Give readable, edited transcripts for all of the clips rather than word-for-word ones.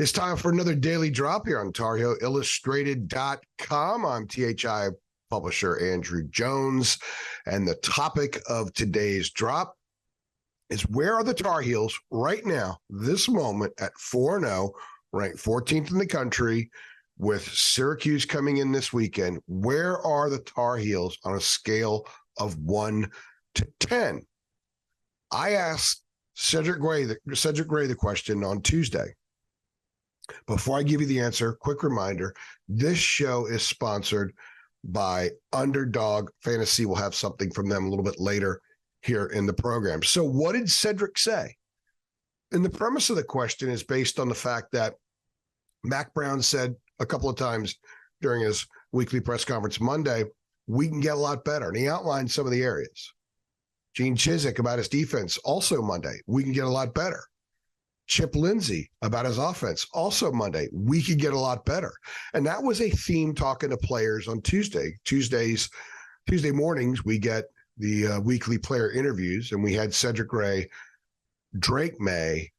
It's time for another daily drop here on TarHeelIllustrated.com. I'm THI publisher Andrew Jones, and the topic of today's drop is where are the Tar Heels right now, this moment at 4-0, ranked 14th in the country, with Syracuse coming in this weekend. Where are the Tar Heels on a scale of 1 to 10? I asked Cedric Gray the question on Tuesday. Before I give you the answer, quick reminder, this show is sponsored by Underdog Fantasy. We'll have something from them a little bit later here in the program. So what did Cedric say? And the premise of the question is based on the fact that Mac Brown said a couple of times during his weekly press conference Monday, we can get a lot better. And he outlined some of the areas. Gene Chizik about his defense, also Monday, we can get a lot better. Chip Lindsey about his offense, also Monday, we could get a lot better. And that was a theme talking to players on Tuesday. Tuesday mornings, we get the weekly player interviews, and we had Cedric Gray, Drake May,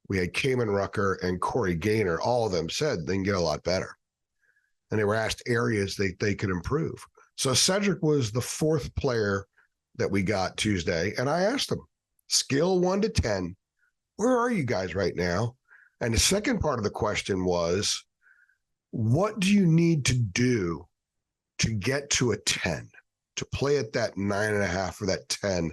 we had Kamen Rucker, and Corey Gaynor. All of them said they can get a lot better. And they were asked areas they could improve. So Cedric was the fourth player that we got Tuesday, and I asked him, scale 1 to 10, where are you guys right now? And the second part of the question was, what do you need to do to get to a 10, to play at that 9.5 or that 10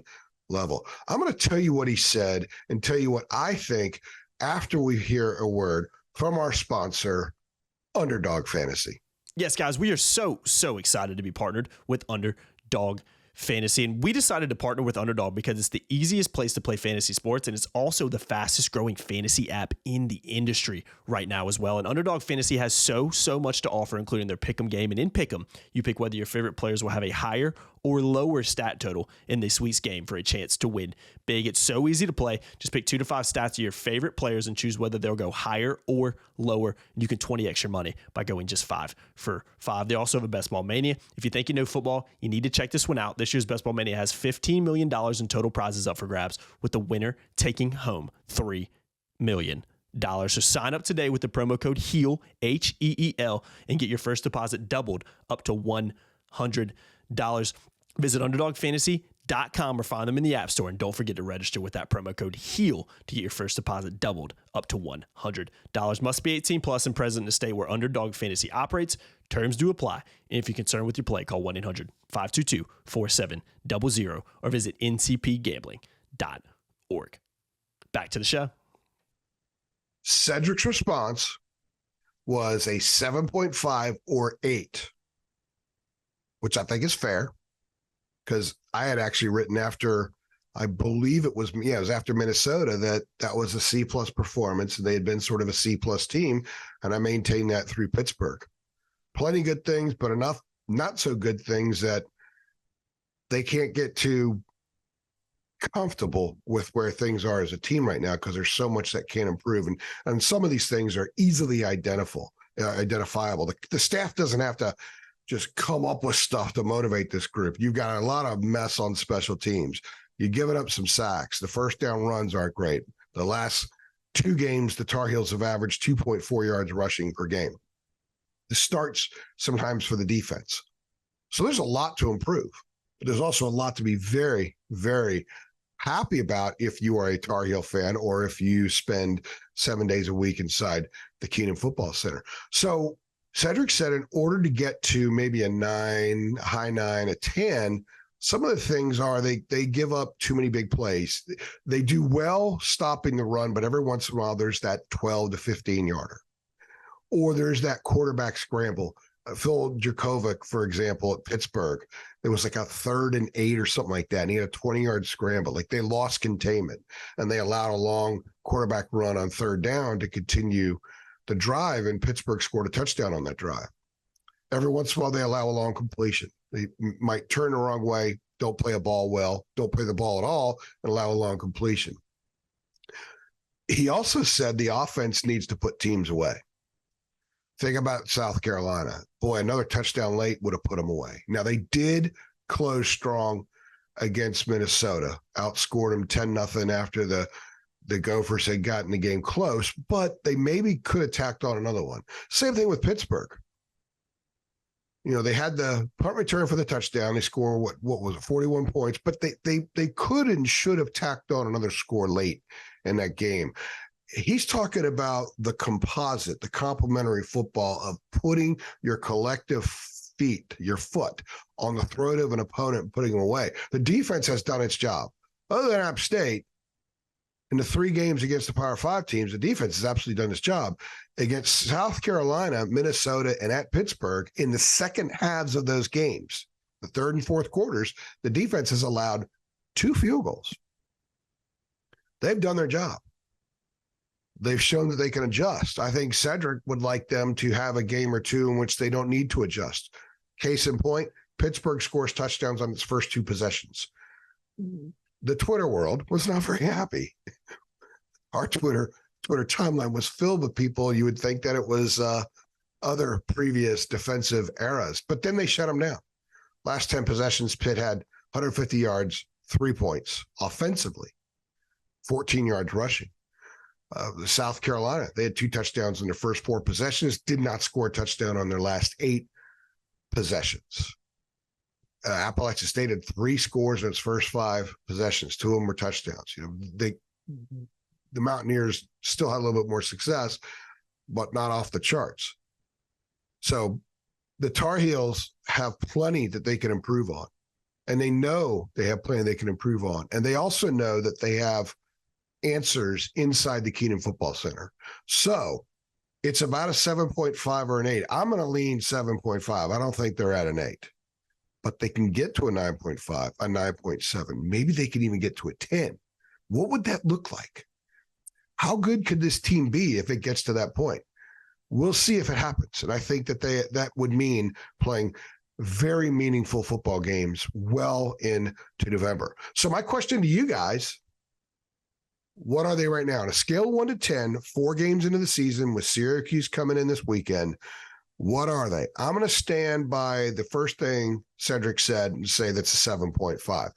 level? I'm going to tell you what he said and tell you what I think after we hear a word from our sponsor, Underdog Fantasy. Yes, guys, we are so excited to be partnered with Underdog Fantasy, and we decided to partner with Underdog because it's the easiest place to play fantasy sports, and it's also the fastest growing fantasy app in the industry right now as well. And Underdog Fantasy has so much to offer, including their Pick'em game. And in Pick'em, you pick whether your favorite players will have a higher or lower stat total in this week's game for a chance to win big. It's so easy to play. Just pick 2 to 5 stats of your favorite players and choose whether they'll go higher or lower. And you can 20x your money by going just 5 for 5. They also have a Best Ball Mania. If you think you know football, you need to check this one out. This year's Best Ball Mania has $15 million in total prizes up for grabs, with the winner taking home $3 million. So sign up today with the promo code HEEL, HEEL, and get your first deposit doubled up to $100. Visit UnderdogFantasy.com or find them in the App Store. And don't forget to register with that promo code HEAL to get your first deposit doubled up to $100. Must be 18 plus and present in a state where Underdog Fantasy operates. Terms do apply. And if you're concerned with your play, call 1-800-522-4700 or visit ncpgambling.org. Back to the show. Cedric's response was a 7.5 or 8, which I think is fair, because I had actually written after, I believe it was after Minnesota, that was a C+ performance, and they had been sort of a C+ team, and I maintained that through Pittsburgh. Plenty good things, but enough not so good things that they can't get too comfortable with where things are as a team right now, because there's so much that can improve, and some of these things are easily identifiable. The staff doesn't have to just come up with stuff to motivate this group. You've got a lot of mess on special teams. You're giving up some sacks. The first down runs aren't great. The last 2 games, the Tar Heels have averaged 2.4 yards rushing per game. This starts sometimes for the defense. So there's a lot to improve, but there's also a lot to be very, very happy about if you are a Tar Heel fan or if you spend 7 days a week inside the Keenan Football Center. So Cedric said in order to get to maybe a 9, high 9, a 10, some of the things are they give up too many big plays. They do well stopping the run, but every once in a while there's that 12 to 15 yarder. Or there's that quarterback scramble. Phil Jurkovec, for example, at Pittsburgh, there was like a 3rd and 8 or something like that. And he had a 20-yard scramble. Like, they lost containment, and they allowed a long quarterback run on 3rd down to continue the drive, and Pittsburgh scored a touchdown on that drive. Every once in a while, they allow a long completion. They might turn the wrong way, don't play a ball well, don't play the ball at all, and allow a long completion. He also said the offense needs to put teams away. Think about South Carolina. Boy, another touchdown late would have put them away. Now, they did close strong against Minnesota, outscored them 10-0 after the the Gophers had gotten the game close, but they maybe could have tacked on another one. Same thing with Pittsburgh. They had the punt return for the touchdown. They score what was it, 41 points, but they could and should have tacked on another score late in that game. He's talking about the composite, the complementary football of putting your collective your foot on the throat of an opponent and putting them away. The defense has done its job. Other than App State, in the 3 games against the Power 5 teams, the defense has absolutely done its job. Against South Carolina, Minnesota, and at Pittsburgh, in the second halves of those games, the third and fourth quarters, the defense has allowed 2 field goals. They've done their job. They've shown that they can adjust. I think Cedric would like them to have a game or two in which they don't need to adjust. Case in point, Pittsburgh scores touchdowns on its first 2 possessions. The Twitter world was not very happy. Our Twitter timeline was filled with people. You would think that it was other previous defensive eras, but then they shut them down. Last 10 possessions, Pitt had 150 yards, 3 points offensively, 14 yards rushing. South Carolina, they had 2 touchdowns in their first 4 possessions, did not score a touchdown on their last 8 possessions. Appalachian State had 3 scores in its first 5 possessions. 2 of them were touchdowns. The Mountaineers still had a little bit more success, but not off the charts. So the Tar Heels have plenty that they can improve on, and they know they have plenty they can improve on. And they also know that they have answers inside the Keenan Football Center. So it's about a 7.5 or an 8. I'm going to lean 7.5. I don't think they're at an 8, but they can get to a 9.5, a 9.7. Maybe they can even get to a 10. What would that look like? How good could this team be if it gets to that point? We'll see if it happens. And I think that that would mean playing very meaningful football games well into November. So my question to you guys, what are they right now? On a scale of 1 to 10, 4 games into the season with Syracuse coming in this weekend, what are they? I'm going to stand by the first thing Cedric said and say that's a 7.5.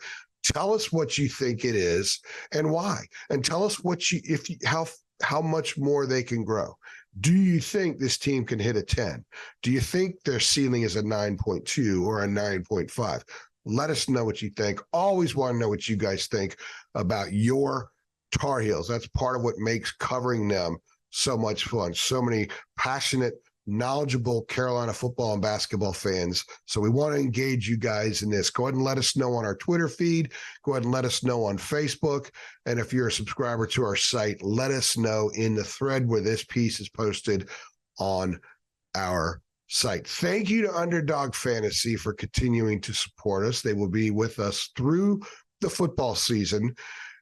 Tell us what you think it is and why. And tell us how much more they can grow. Do you think this team can hit a 10? Do you think their ceiling is a 9.2 or a 9.5? Let us know what you think. Always want to know what you guys think about your Tar Heels. That's part of what makes covering them so much fun. So many passionate, knowledgeable Carolina football and basketball fans. So we want to engage you guys in this. Go ahead and let us know on our Twitter feed. Go ahead and let us know on Facebook. And if you're a subscriber to our site, let us know in the thread where this piece is posted on our site. Thank you to Underdog Fantasy for continuing to support us. They will be with us through the football season.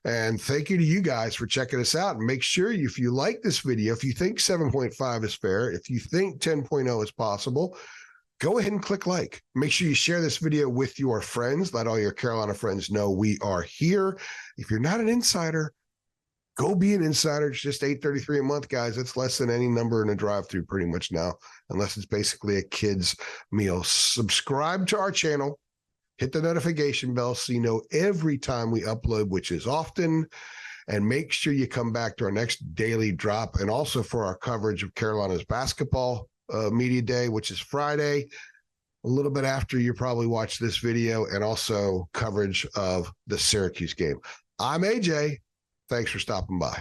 And thank you to you guys for checking us out. And make sure if you like this video, if you think 7.5 is fair, if you think 10.0 is possible, go ahead and click like. Make sure you share this video with your friends. Let all your Carolina friends know we are here. If you're not an insider, go be an insider. It's just $8.33 a month, guys. That's less than any number in a drive-thru pretty much now, unless it's basically a kid's meal. Subscribe to our channel. Hit the notification bell so you know every time we upload, which is often, and make sure you come back to our next daily drop and also for our coverage of Carolina's basketball media day, which is Friday, a little bit after you probably watch this video, and also coverage of the Syracuse game. I'm AJ. Thanks for stopping by.